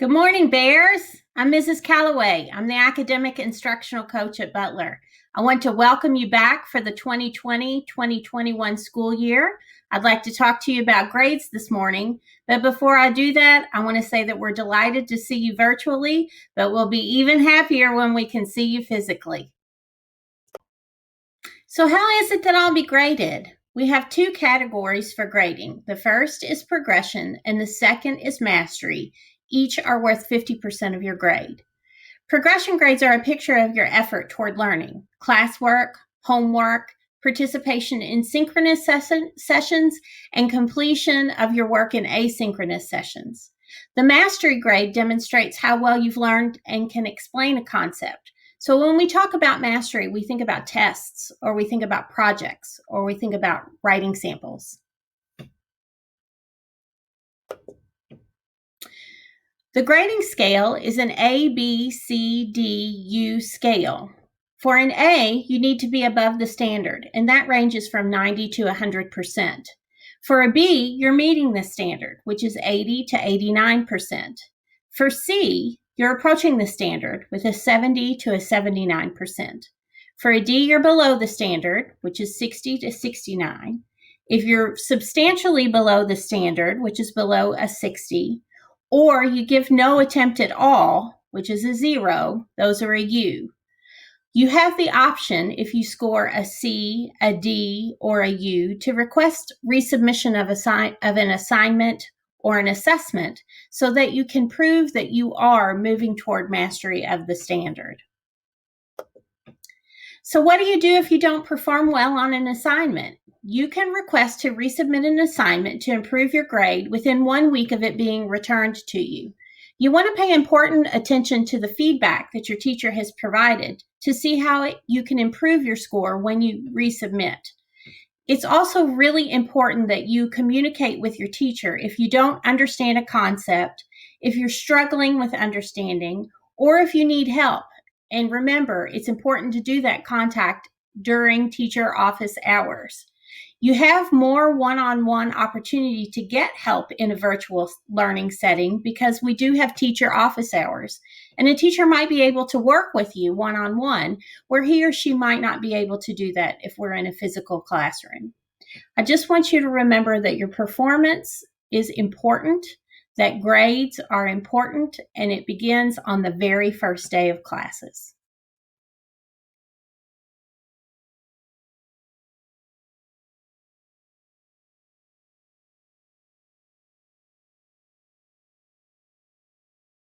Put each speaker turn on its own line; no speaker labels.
Good morning, Bears. I'm Mrs. Callaway. I'm the academic instructional coach at Butler. I want to welcome you back for the 2020-2021 school year. I'd like to talk to you about grades this morning, but before I do that, I want to say that we're delighted to see you virtually, but we'll be even happier when we can see you physically. So how is it that I'll be graded? We have two categories for grading. The first is progression, and the second is mastery. Each are worth 50% of your grade. Progression grades are a picture of your effort toward learning, classwork, homework, participation in synchronous sessions, and completion of your work in asynchronous sessions. The mastery grade demonstrates how well you've learned and can explain a concept. So when we talk about mastery, we think about tests, or we think about projects, or we think about writing samples. The grading scale is an A, B, C, D, U scale. For an A, you need to be above the standard, and that ranges from 90 to 100%. For a B, you're meeting the standard, which is 80 to 89%. For C, you're approaching the standard with a 70 to a 79%. For a D, you're below the standard, which is 60 to 69. If you're substantially below the standard, which is below a 60, or you give no attempt at all, which is a 0, those are a U. You have the option, if you score a C, a D, or a U, to request resubmission of an assignment or an assessment so that you can prove that you are moving toward mastery of the standard. So what do you do if you don't perform well on an assignment? You can request to resubmit an assignment to improve your grade within 1 week of it being returned to you. You want to pay important attention to the feedback that your teacher has provided to see how you can improve your score when you resubmit. It's also really important that you communicate with your teacher if you don't understand a concept, if you're struggling with understanding, or if you need help. And remember, it's important to do that contact during teacher office hours. You have more one-on-one opportunity to get help in a virtual learning setting because we do have teacher office hours. And a teacher might be able to work with you one-on-one where he or she might not be able to do that if we're in a physical classroom. I just want you to remember that your performance is important, that grades are important, and it begins on the very first day of classes.